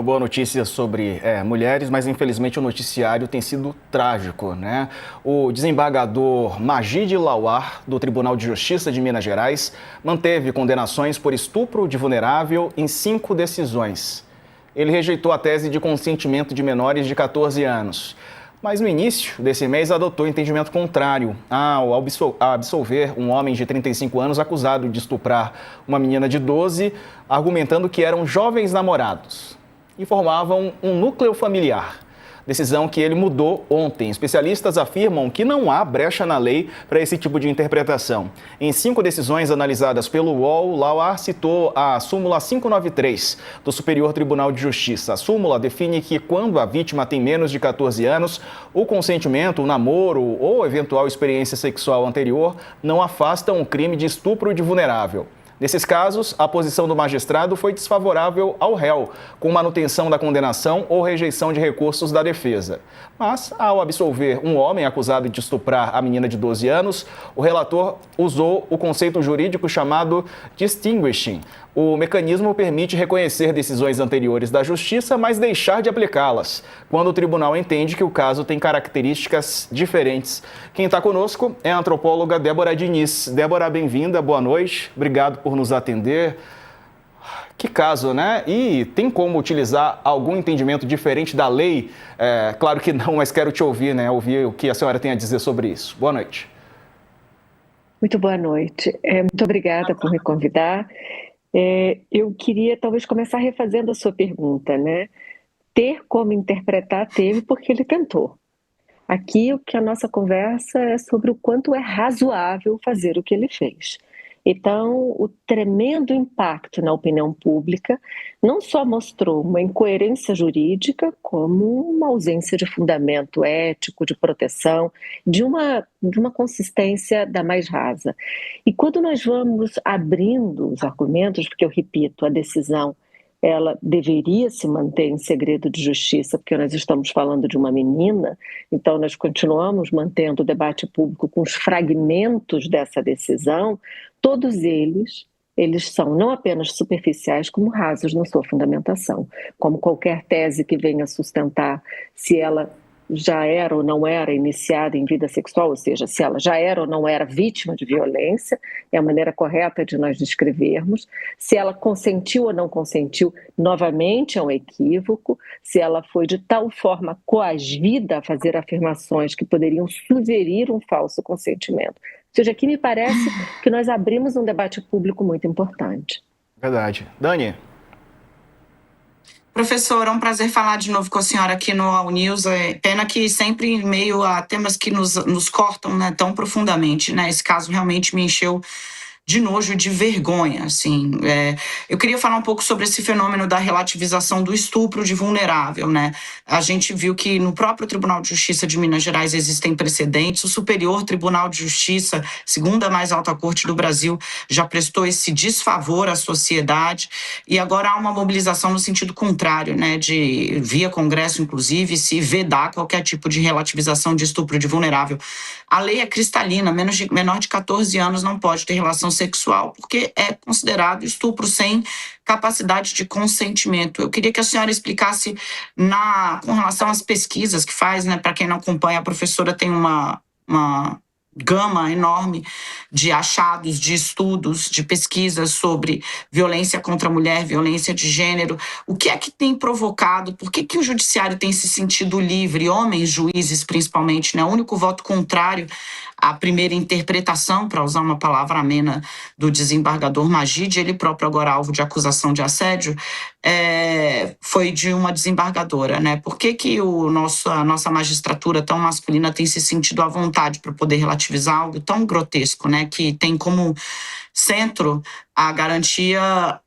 Uma boa notícia sobre mulheres, mas infelizmente o noticiário tem sido trágico, né? O desembargador Magid Lawar, do Tribunal de Justiça de Minas Gerais, manteve condenações por estupro de vulnerável em 5 decisões. Ele rejeitou a tese de consentimento de menores de 14 anos. Mas no início desse mês adotou entendimento contrário ao absolver um homem de 35 anos acusado de estuprar uma menina de 12, argumentando que eram jovens namorados e formavam um núcleo familiar. Decisão que ele mudou ontem. Especialistas afirmam que não há brecha na lei para esse tipo de interpretação. Em 5 decisões analisadas pelo UOL, Lawar citou a súmula 593 do Superior Tribunal de Justiça. A súmula define que quando a vítima tem menos de 14 anos, o consentimento, o namoro ou eventual experiência sexual anterior não afastam o crime de estupro de vulnerável. Nesses casos, a posição do magistrado foi desfavorável ao réu, com manutenção da condenação ou rejeição de recursos da defesa. Mas, ao absolver um homem acusado de estuprar a menina de 12 anos, o relator usou o conceito jurídico chamado distinguishing. O mecanismo permite reconhecer decisões anteriores da Justiça, mas deixar de aplicá-las, quando o tribunal entende que o caso tem características diferentes. Quem está conosco é a antropóloga Débora Diniz. Débora, bem-vinda, boa noite, obrigado por nos atender. Que caso, né? E tem como utilizar algum entendimento diferente da lei? Claro que não, mas quero te ouvir, né? Ouvir o que a senhora tem a dizer sobre isso. Boa noite. Muito boa noite. Muito obrigada por me convidar. Eu queria talvez começar refazendo a sua pergunta, né? Ter como interpretar teve porque ele tentou. Aqui o que a nossa conversa é sobre o quanto é razoável fazer o que ele fez. Então, o tremendo impacto na opinião pública não só mostrou uma incoerência jurídica, como uma ausência de fundamento ético, de proteção, de uma consistência da mais rasa. E quando nós vamos abrindo os argumentos, porque eu repito, a decisão ela deveria se manter em segredo de justiça, porque nós estamos falando de uma menina, então nós continuamos mantendo o debate público com os fragmentos dessa decisão, todos eles são não apenas superficiais, como rasos na sua fundamentação. Como qualquer tese que venha sustentar se ela já era ou não era iniciada em vida sexual, ou seja, se ela já era ou não era vítima de violência, é a maneira correta de nós descrevermos. Se ela consentiu ou não consentiu, novamente é um equívoco. Se ela foi de tal forma coagida a fazer afirmações que poderiam sugerir um falso consentimento. Ou seja, aqui me parece que nós abrimos um debate público muito importante. Verdade. Dani? Professora, é um prazer falar de novo com a senhora aqui no All News. É pena que sempre em meio a temas que nos cortam, né, tão profundamente, né? Esse caso realmente me encheu de nojo, de vergonha, assim. Eu queria falar um pouco sobre esse fenômeno da relativização do estupro de vulnerável, né? A gente viu que no próprio Tribunal de Justiça de Minas Gerais existem precedentes. O Superior Tribunal de Justiça, segunda mais alta corte do Brasil, já prestou esse desfavor à sociedade e agora há uma mobilização no sentido contrário, né? De, via Congresso, inclusive, se vedar qualquer tipo de relativização de estupro de vulnerável. A lei é cristalina, menor de 14 anos não pode ter relação sexual, porque é considerado estupro sem capacidade de consentimento. Eu queria que a senhora explicasse com relação às pesquisas que faz, né? Para quem não acompanha, a professora tem uma gama enorme de achados, de estudos, de pesquisas sobre violência contra a mulher, violência de gênero. O que é que tem provocado? Por que o judiciário tem se sentido livre, homens, juízes principalmente, né? O único voto contrário à primeira interpretação, para usar uma palavra amena, do desembargador Magid, ele próprio agora alvo de acusação de assédio, foi de uma desembargadora, né? Por que a nossa magistratura tão masculina tem se sentido à vontade para poder relativizar algo tão grotesco, né? Que tem como centro a garantia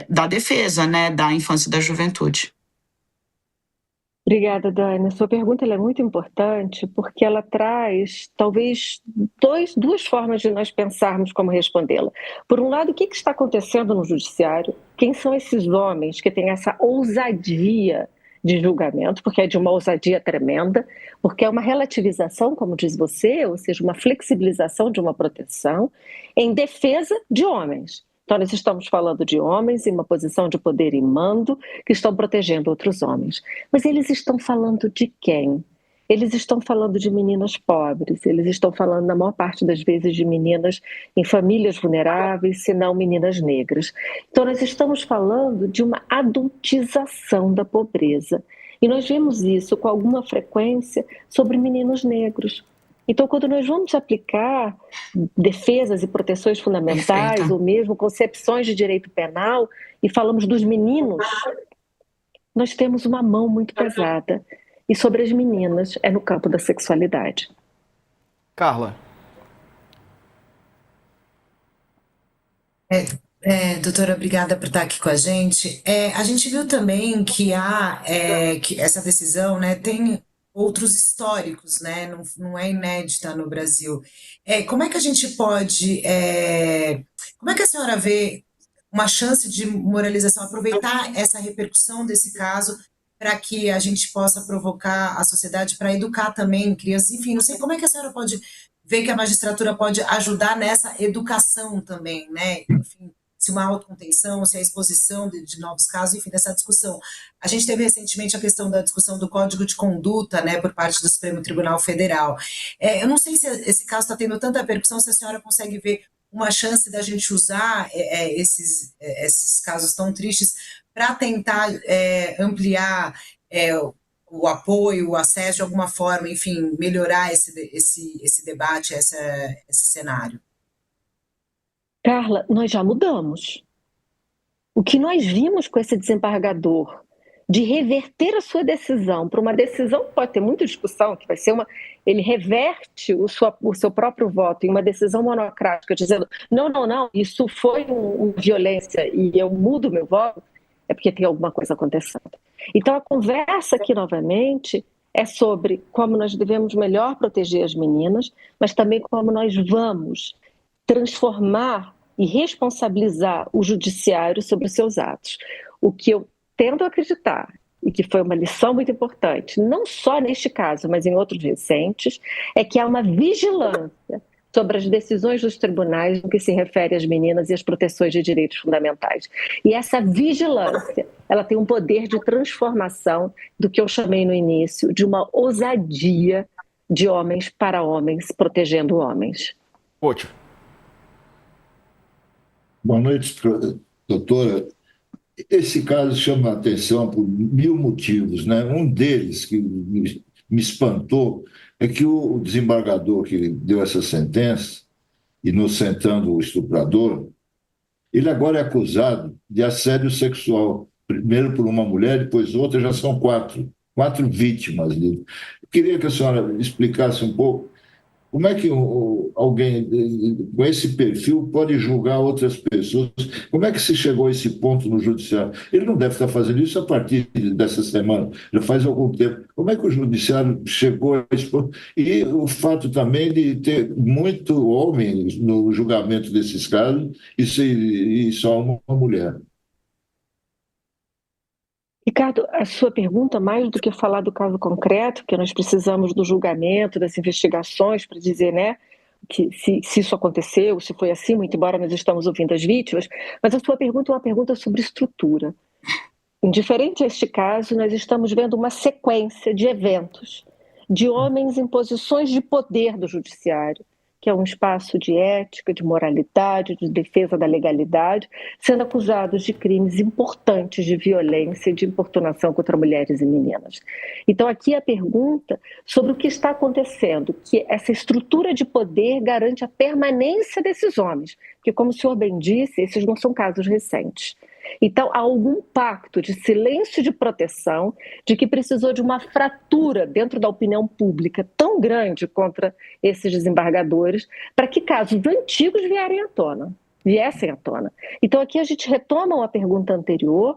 da defesa, né? Da infância e da juventude. Obrigada, Dani. A sua pergunta é muito importante porque ela traz, talvez, duas formas de nós pensarmos como respondê-la. Por um lado, o que está acontecendo no judiciário? Quem são esses homens que têm essa ousadia de julgamento? Porque é de uma ousadia tremenda, porque é uma relativização, como diz você, ou seja, uma flexibilização de uma proteção em defesa de homens. Então, nós estamos falando de homens em uma posição de poder e mando que estão protegendo outros homens. Mas eles estão falando de quem? Eles estão falando de meninas pobres, eles estão falando, na maior parte das vezes, de meninas em famílias vulneráveis, se não meninas negras. Então, nós estamos falando de uma adultização da pobreza. E nós vemos isso com alguma frequência sobre meninos negros. Então, quando nós vamos aplicar defesas e proteções fundamentais, Perfeita. ou mesmo concepções de direito penal, e falamos dos meninos, nós temos uma mão muito pesada. E sobre as meninas, é no campo da sexualidade. Carla. Doutora, obrigada por estar aqui com a gente. A gente viu também que que essa decisão, né, tem outros históricos, né, não é inédita no Brasil. Como é que a gente pode, como é que a senhora vê uma chance de moralização, aproveitar essa repercussão desse caso para que a gente possa provocar a sociedade para educar também crianças? Enfim, não sei como é que a senhora pode ver que a magistratura pode ajudar nessa educação também, né? Enfim, se uma autocontenção, se a exposição de novos casos, enfim, dessa discussão. A gente teve recentemente a questão da discussão do Código de Conduta, né, por parte do Supremo Tribunal Federal. Eu não sei se esse caso está tendo tanta repercussão, se a senhora consegue ver uma chance da gente usar esses casos tão tristes para tentar ampliar o apoio, o acesso de alguma forma, enfim, melhorar esse debate, esse cenário. Carla, nós já mudamos. O que nós vimos com esse desembargador de reverter a sua decisão para uma decisão que pode ter muita discussão, que vai ser ele reverte o seu próprio voto em uma decisão monocrática, dizendo não, isso foi uma violência e eu mudo meu voto, é porque tem alguma coisa acontecendo. Então a conversa aqui novamente é sobre como nós devemos melhor proteger as meninas, mas também como nós vamos transformar e responsabilizar o judiciário sobre os seus atos. O que eu tendo a acreditar, e que foi uma lição muito importante, não só neste caso, mas em outros recentes, é que há uma vigilância sobre as decisões dos tribunais no que se refere às meninas e às proteções de direitos fundamentais. E essa vigilância, ela tem um poder de transformação do que eu chamei no início, de uma ousadia de homens para homens, protegendo homens. Couto. Boa noite, doutora. Esse caso chama a atenção por mil motivos, né? Um deles que me espantou é que o desembargador que deu essa sentença, inocentando o estuprador, ele agora é acusado de assédio sexual, primeiro por uma mulher, depois outra, já são quatro vítimas dele. Eu queria que a senhora explicasse um pouco como é que alguém com esse perfil pode julgar outras pessoas? Como é que se chegou a esse ponto no judiciário? Ele não deve estar fazendo isso a partir dessa semana, já faz algum tempo. Como é que o judiciário chegou a esse ponto? E o fato também de ter muito homem no julgamento desses casos e só uma mulher. Ricardo, a sua pergunta, mais do que falar do caso concreto, que nós precisamos do julgamento, das investigações para dizer, né, que se isso aconteceu, se foi assim, muito embora nós estamos ouvindo as vítimas, mas a sua pergunta é uma pergunta sobre estrutura. Indiferente a este caso, nós estamos vendo uma sequência de eventos de homens em posições de poder do judiciário, que é um espaço de ética, de moralidade, de defesa da legalidade, sendo acusados de crimes importantes de violência e de importunação contra mulheres e meninas. Então, aqui a pergunta sobre o que está acontecendo, que essa estrutura de poder garante a permanência desses homens, porque, como o senhor bem disse, esses não são casos recentes. Então, há algum pacto de silêncio e de proteção de que precisou de uma fratura dentro da opinião pública tão grande contra esses desembargadores para que casos antigos viessem à tona. Então, aqui a gente retoma uma pergunta anterior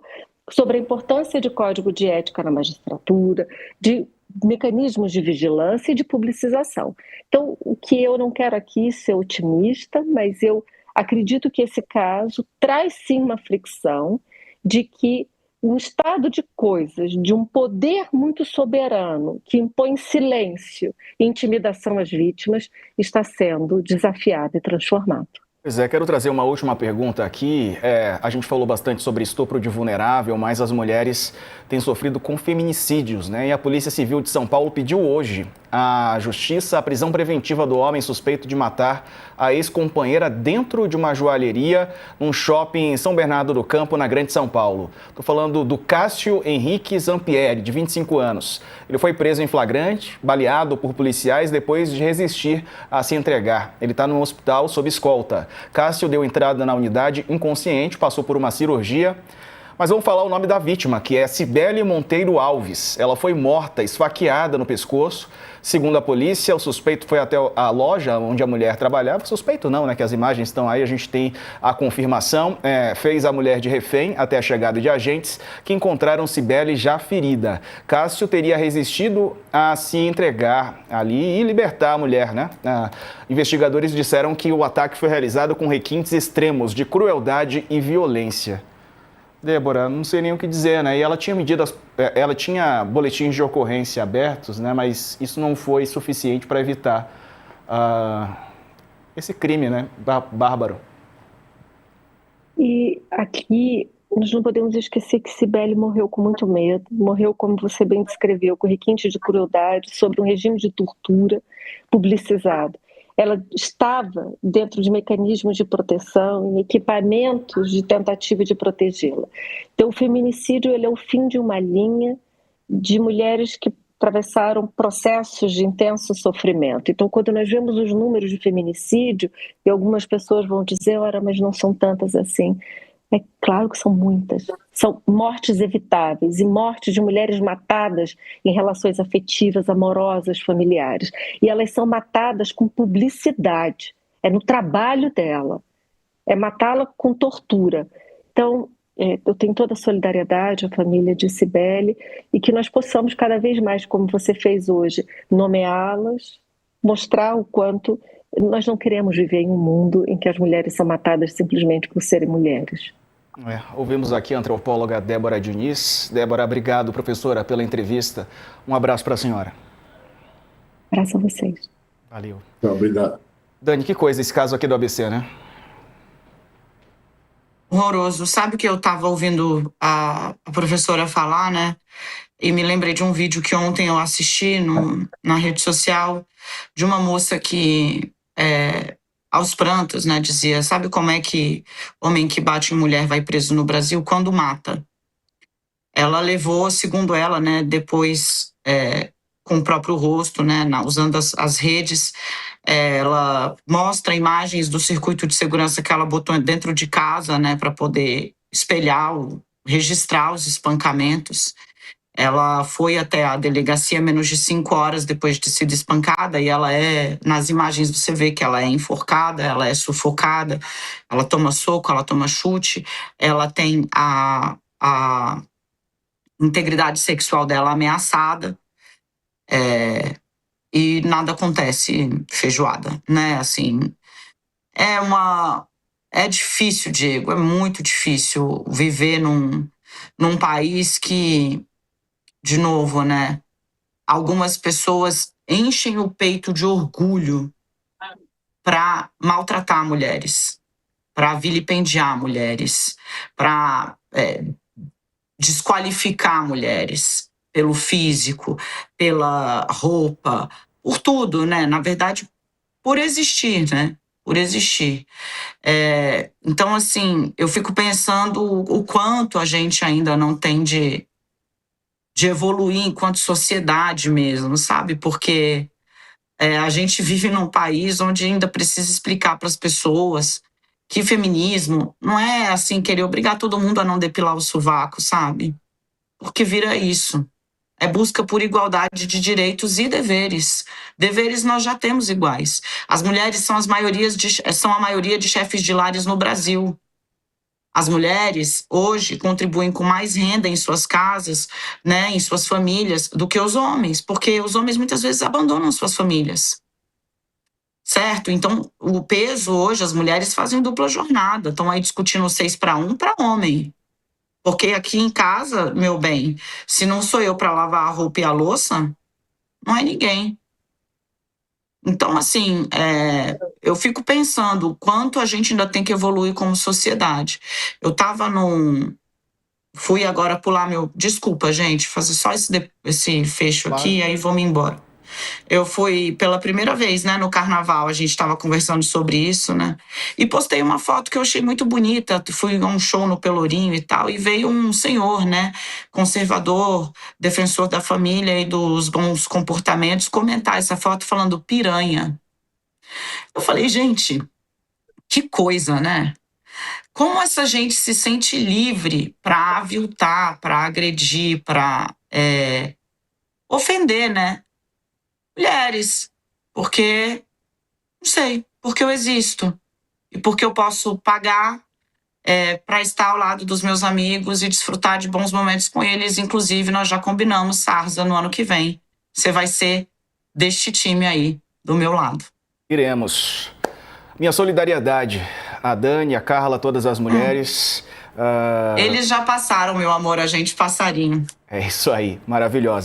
sobre a importância de código de ética na magistratura, de mecanismos de vigilância e de publicização. Então, o que eu não quero aqui ser otimista, mas eu acredito que esse caso traz sim uma fricção de que um estado de coisas, de um poder muito soberano que impõe silêncio e intimidação às vítimas, está sendo desafiado e transformado. Pois é, quero trazer uma última pergunta aqui. A gente falou bastante sobre estupro de vulnerável, mas as mulheres têm sofrido com feminicídios, né? E a Polícia Civil de São Paulo pediu hoje à Justiça a prisão preventiva do homem suspeito de matar a ex-companheira dentro de uma joalheria num shopping em São Bernardo do Campo, na Grande São Paulo. Estou falando do Cássio Henrique Zampieri, de 25 anos. Ele foi preso em flagrante, baleado por policiais depois de resistir a se entregar. Ele está no hospital sob escolta. Cássio deu entrada na unidade inconsciente, passou por uma cirurgia. Mas vamos falar o nome da vítima, que é Cibele Monteiro Alves. Ela foi morta, esfaqueada no pescoço. Segundo a polícia, o suspeito foi até a loja onde a mulher trabalhava. Suspeito não, né? Que as imagens estão aí, a gente tem a confirmação. Fez a mulher de refém até a chegada de agentes que encontraram Cibele já ferida. Cássio teria resistido a se entregar ali e libertar a mulher, né? Investigadores disseram que o ataque foi realizado com requintes extremos de crueldade e violência. Débora, não sei nem o que dizer, né? E ela tinha boletins de ocorrência abertos, né? Mas isso não foi suficiente para evitar esse crime, né? Bárbaro. E aqui nós não podemos esquecer que Cibele morreu com muito medo, morreu, como você bem descreveu, com requinte de crueldade, sobre um regime de tortura publicizado. Ela estava dentro de mecanismos de proteção, em equipamentos de tentativa de protegê-la. Então, o feminicídio ele é o fim de uma linha de mulheres que atravessaram processos de intenso sofrimento. Então, quando nós vemos os números de feminicídio, e algumas pessoas vão dizer, ora, mas não são tantas assim. É claro que são muitas. São mortes evitáveis e mortes de mulheres matadas em relações afetivas, amorosas, familiares. E elas são matadas com publicidade. É no trabalho dela. É matá-la com tortura. Então, eu tenho toda a solidariedade à família de Cibele e que nós possamos cada vez mais, como você fez hoje, nomeá-las, mostrar o quanto nós não queremos viver em um mundo em que as mulheres são matadas simplesmente por serem mulheres. Ouvimos aqui a antropóloga Débora Diniz. Débora, obrigado, professora, pela entrevista. Um abraço para a senhora. Abraço a vocês. Valeu. Obrigado. Dani, que coisa esse caso aqui do ABC, né? Horroroso. Sabe que eu estava ouvindo a professora falar, né? E me lembrei de um vídeo que ontem eu assisti na rede social de uma moça que, aos prantos, né, dizia, sabe como é que homem que bate em mulher vai preso no Brasil? Quando mata. Ela levou, segundo ela, né, depois, com o próprio rosto, né, usando as redes, ela mostra imagens do circuito de segurança que ela botou dentro de casa, né, para poder espelhar, registrar os espancamentos. Ela foi até a delegacia menos de 5 horas depois de ter sido espancada e ela nas imagens você vê que ela é enforcada, ela é sufocada, ela toma soco, ela toma chute, ela tem a integridade sexual dela ameaçada e nada acontece feijoada, né? Assim, é difícil, Diego, é muito difícil viver num país que, de novo, né? Algumas pessoas enchem o peito de orgulho para maltratar mulheres, para vilipendiar mulheres, para desqualificar mulheres pelo físico, pela roupa, por tudo, né? Na verdade, por existir, né? Por existir. Então, assim, eu fico pensando o quanto a gente ainda não tem de evoluir enquanto sociedade mesmo, sabe? Porque a gente vive num país onde ainda precisa explicar para as pessoas que feminismo não é assim querer obrigar todo mundo a não depilar o sovaco, sabe? Porque vira isso. É busca por igualdade de direitos e deveres. Deveres nós já temos iguais. As mulheres são a maioria de chefes de lares no Brasil. As mulheres, hoje, contribuem com mais renda em suas casas, né, em suas famílias, do que os homens, porque os homens muitas vezes abandonam suas famílias. Certo? Então, o peso hoje, as mulheres fazem dupla jornada, estão aí discutindo 6-1 para homem. Porque aqui em casa, meu bem, se não sou eu para lavar a roupa e a louça, não é ninguém. Então, assim, eu fico pensando o quanto a gente ainda tem que evoluir como sociedade. Eu estava Fui agora pular meu... Desculpa, gente, fazer só esse fecho aqui, aí vou me embora. Eu fui pela primeira vez, né, no carnaval, a gente estava conversando sobre isso, né? E postei uma foto que eu achei muito bonita. Fui a um show no Pelourinho e tal, e veio um senhor, né, conservador, defensor da família e dos bons comportamentos, comentar essa foto falando piranha. Eu falei, gente, que coisa, né? Como essa gente se sente livre para aviltar, para agredir, para ofender, né? Mulheres, porque, não sei, porque eu existo e porque eu posso pagar para estar ao lado dos meus amigos e desfrutar de bons momentos com eles. Inclusive, nós já combinamos, Sarza, no ano que vem. Você vai ser deste time aí, do meu lado. Iremos. Minha solidariedade a Dani, a Carla, todas as mulheres. Eles já passaram, meu amor, a gente passarinho. É isso aí, maravilhosa.